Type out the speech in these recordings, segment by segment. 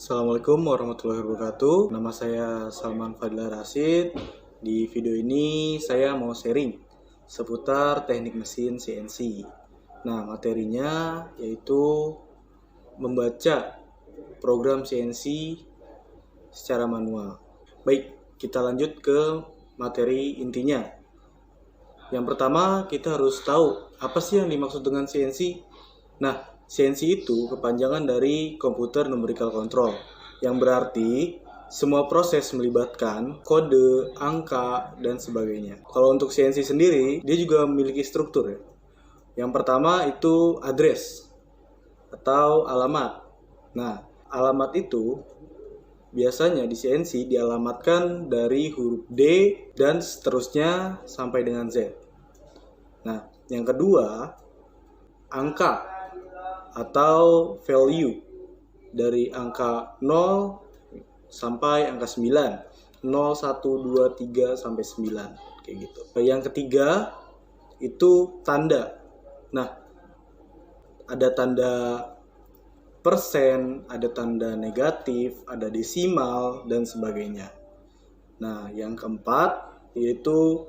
Assalamualaikum warahmatullahi wabarakatuh. Nama saya Salman Fadila Rashid. Di video ini saya mau sharing seputar teknik mesin CNC. Nah, materinya yaitu membaca program CNC secara manual. Baik, kita lanjut ke materi intinya. Yang pertama, kita harus tahu apa sih yang dimaksud dengan CNC. Nah, CNC itu kepanjangan dari Computer Numerical Control, yang berarti semua proses melibatkan kode, angka, dan sebagainya. Kalau untuk CNC sendiri, dia juga memiliki struktur ya. Yang pertama itu address atau alamat. Nah, alamat itu biasanya di CNC dialamatkan dari huruf D dan seterusnya sampai dengan Z. Nah, yang kedua, angka atau value dari angka 0 sampai angka 9. 0, 1, 2, 3 sampai 9 kayak gitu. Yang ketiga itu tanda. Nah, ada tanda persen, ada tanda negatif, ada desimal dan sebagainya. Nah, yang keempat yaitu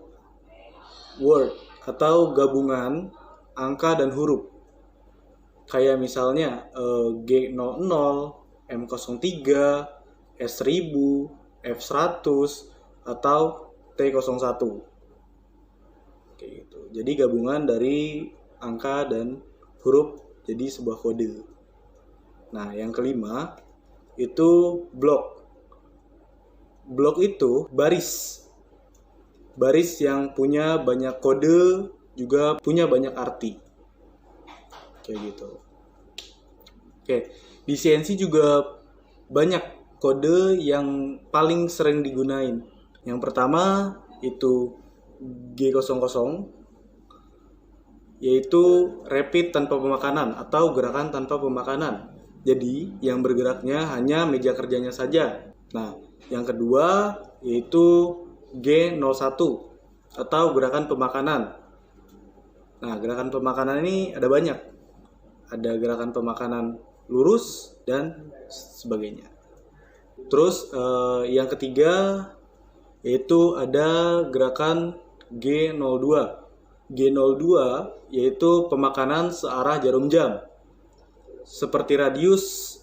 word atau gabungan angka dan huruf. Kayak misalnya G00, M03, S1000, F100, atau T01. Kayak gitu. Jadi gabungan dari angka dan huruf jadi sebuah kode. Nah, yang kelima itu blok. Blok itu baris. Baris yang punya banyak kode juga punya banyak arti. Kayak gitu. Oke, di CNC juga banyak kode yang paling sering digunain. Yang pertama itu G00, yaitu rapid tanpa pemakanan atau gerakan tanpa pemakanan. Jadi yang bergeraknya hanya meja kerjanya saja. Nah, yang kedua yaitu G01 atau gerakan pemakanan. Nah, gerakan pemakanan ini ada banyak. Ada gerakan pemakanan lurus dan sebagainya. Terus yang ketiga yaitu ada gerakan G02. G02 yaitu pemakanan searah jarum jam. Seperti radius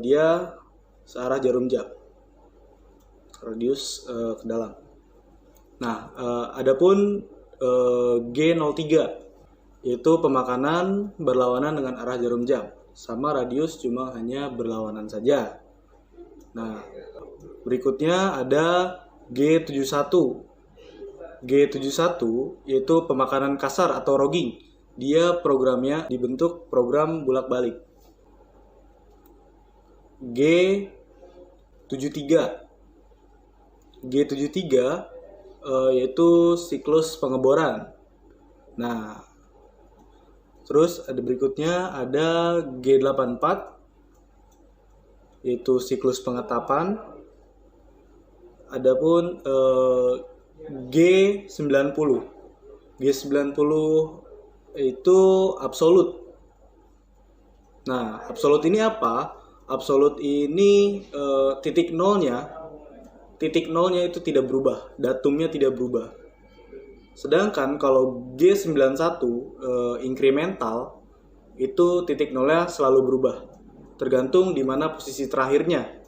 dia searah jarum jam. Radius ke dalam. Nah, adapun G03 yaitu pemakanan berlawanan dengan arah jarum jam, sama radius cuma hanya berlawanan saja. Nah, berikutnya ada G71. G71 yaitu pemakanan kasar atau rogging. Dia programnya dibentuk program bolak-balik. G73. G73 yaitu siklus pengeboran. Nah, terus ada berikutnya ada G84 yaitu siklus pengetapan. Adapun G90. G90 itu absolut. Nah, absolut ini apa? Absolut ini titik nolnya itu tidak berubah, datumnya tidak berubah. Sedangkan kalau G91 incremental itu titik nolnya selalu berubah, tergantung di mana posisi terakhirnya.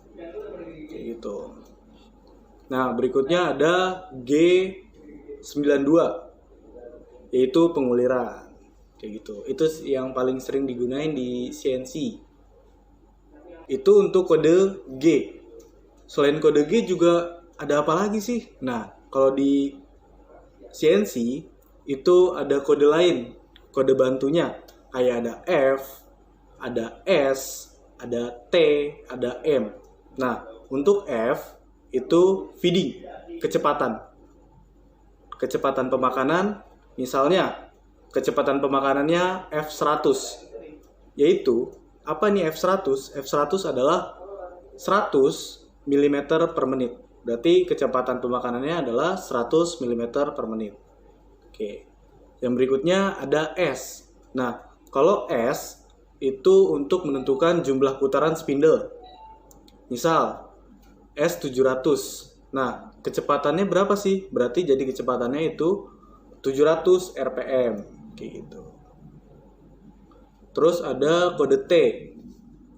Kayak gitu. Nah, berikutnya ada G92 yaitu penguliran. Kayak gitu. Itu yang paling sering digunain di CNC. Itu untuk kode G. Selain kode G juga ada apa lagi sih? Nah, kalau di CNC itu ada kode lain, kode bantunya. Kayak ada F, ada S, ada T, ada M. Nah, untuk F itu feeding, kecepatan. Kecepatan pemakanan, misalnya kecepatan pemakanannya F100. Yaitu, apa nih F100? F100 adalah 100 mm per menit. Berarti kecepatan pemakanannya adalah 100 mm per menit. Oke. Yang berikutnya ada S. Nah, kalau S itu untuk menentukan jumlah putaran spindle. Misal S700. Nah, kecepatannya berapa sih? Berarti jadi kecepatannya itu 700 RPM kayak gitu. Terus ada kode T.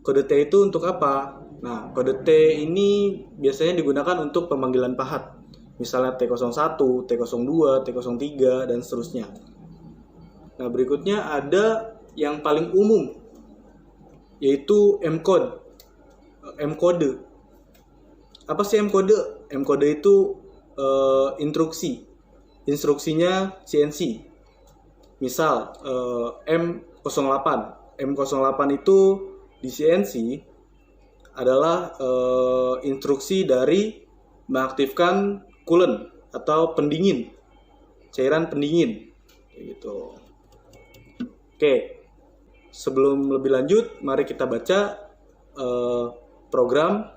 Kode T itu untuk apa? Nah, kode T ini biasanya digunakan untuk pemanggilan pahat. Misalnya T01, T02, T03, dan seterusnya. Nah, berikutnya ada yang paling umum, yaitu M-code. M-code. Apa sih M-code? M-code itu instruksi. Instruksinya CNC. Misal M08. M08 itu di CNC adalah instruksi dari mengaktifkan coolant atau pendingin, cairan pendingin gitu. Oke, sebelum lebih lanjut, mari kita baca program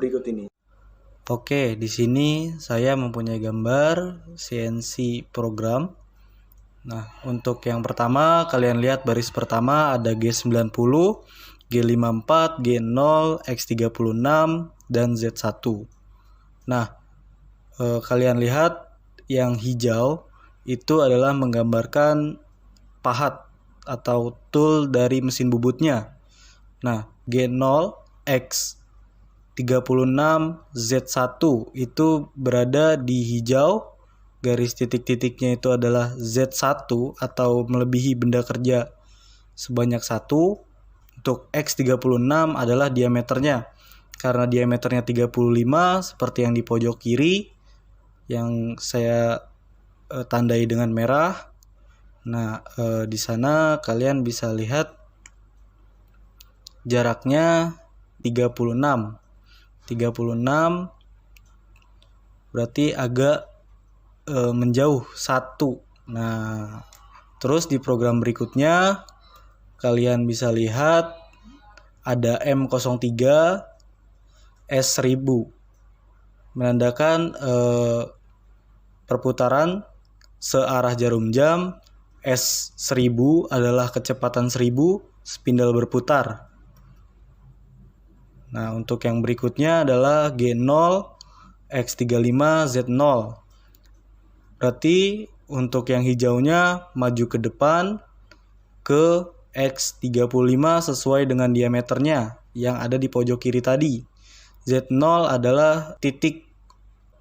berikut ini. Oke, di sini saya mempunyai gambar CNC program. Nah, untuk yang pertama, kalian lihat baris pertama ada G90, G54, G0, X36, dan Z1. Nah, kalian lihat yang hijau itu adalah menggambarkan pahat atau tool dari mesin bubutnya. Nah, G0, X36, Z1 itu berada di hijau. Garis titik-titiknya itu adalah Z1 atau melebihi benda kerja sebanyak 1. Untuk X36 adalah diameternya. Karena diameternya 35 seperti yang di pojok kiri yang saya tandai dengan merah. Nah, di sana kalian bisa lihat jaraknya 36. 36 berarti agak menjauh 1. Nah, terus di program berikutnya kalian bisa lihat ada M03 S1000 menandakan perputaran searah jarum jam. S1000 adalah kecepatan 1000 spindle berputar. Nah, untuk yang berikutnya adalah G0 X35 Z0. Berarti untuk yang hijaunya maju ke depan ke X35 sesuai dengan diameternya yang ada di pojok kiri tadi. Z0 adalah titik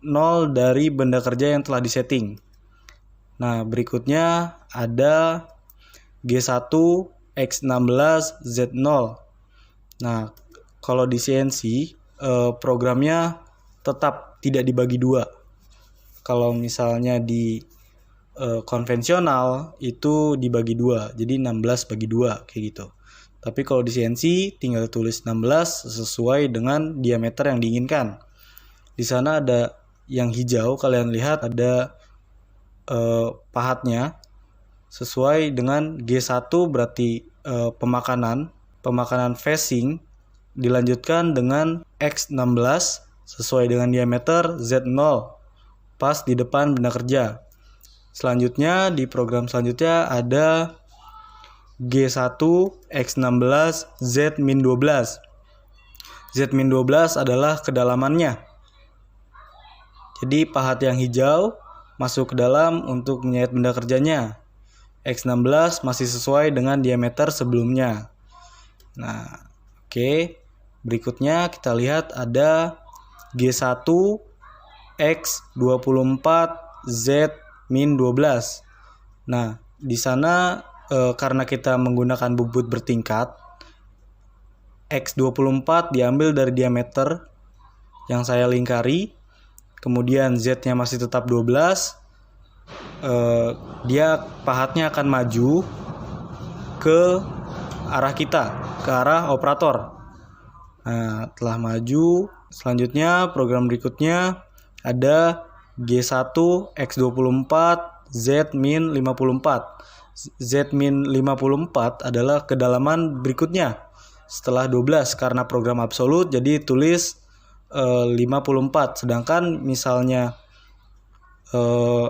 0 dari benda kerja yang telah disetting. Nah, berikutnya ada G1 X16 Z0. Nah, kalau di CNC programnya tetap tidak dibagi dua. Kalau misalnya di konvensional itu dibagi dua, jadi 16 bagi 2 kayak gitu. Tapi kalau di CNC tinggal tulis 16 sesuai dengan diameter yang diinginkan. Di sana ada yang hijau, kalian lihat ada pahatnya sesuai dengan G1 berarti pemakanan facing, dilanjutkan dengan X16 sesuai dengan diameter Z0 pas di depan benda kerja. Selanjutnya di program selanjutnya ada G1 X16 Z-12. Z-12 adalah kedalamannya. Jadi pahat yang hijau masuk ke dalam untuk menyayat benda kerjanya. X16 masih sesuai dengan diameter sebelumnya. Nah, oke. Berikutnya kita lihat ada G1 X24 Z-12. Nah, di sana karena kita menggunakan bubut bertingkat, X24 diambil dari diameter yang saya lingkari, kemudian Z-nya masih tetap 12, dia pahatnya akan maju ke arah kita, ke arah operator. Nah, telah maju, selanjutnya program berikutnya ada G1 X24 Z-54. Z-54 adalah kedalaman berikutnya setelah 12 karena program absolut jadi tulis 54. Sedangkan misalnya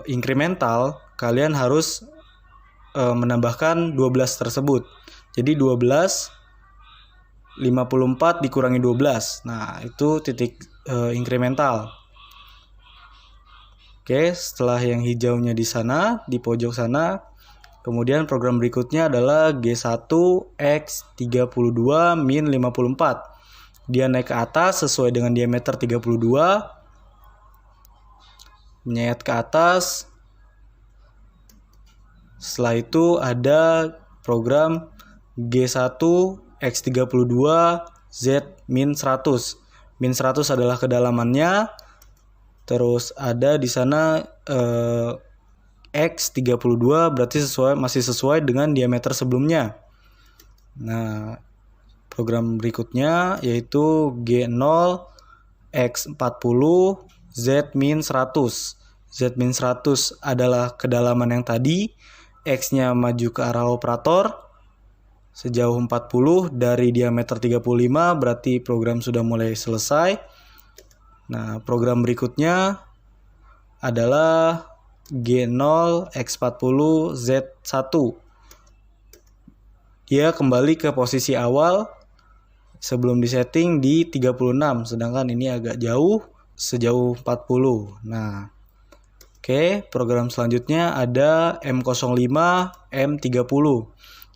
incremental, kalian harus menambahkan 12 tersebut. Jadi 12 54 dikurangi 12. Nah, itu titik inkremental. Oke, setelah yang hijaunya di sana, di pojok sana, kemudian program berikutnya adalah G1 X 32 min 54. Dia naik ke atas sesuai dengan diameter 32. Menyayat ke atas. Setelah itu ada program G1 X32 Z min 100. Min 100 adalah kedalamannya. Terus ada di sana X32 berarti masih sesuai dengan diameter sebelumnya. Nah, program berikutnya yaitu G0 X40 Z min 100. Z min 100 adalah kedalaman yang tadi. X-nya maju ke arah operator sejauh 40 dari diameter 35, berarti program sudah mulai selesai. Nah, program berikutnya adalah G0 X40 Z1. Dia kembali ke posisi awal sebelum disetting di 36, sedangkan ini agak jauh, sejauh 40. Nah, oke, program selanjutnya ada M05 M30.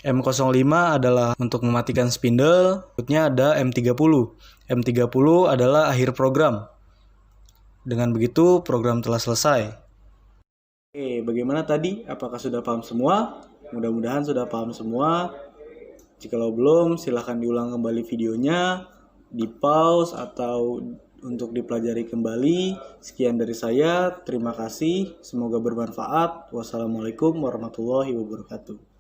M05 adalah untuk mematikan spindle, berikutnya ada M30. M30 adalah akhir program. Dengan begitu, program telah selesai. Oke, bagaimana tadi? Apakah sudah paham semua? Mudah-mudahan sudah paham semua. Jikalau belum, silahkan diulang kembali videonya, di pause atau untuk dipelajari kembali. Sekian dari saya, terima kasih, semoga bermanfaat. Wassalamualaikum warahmatullahi wabarakatuh.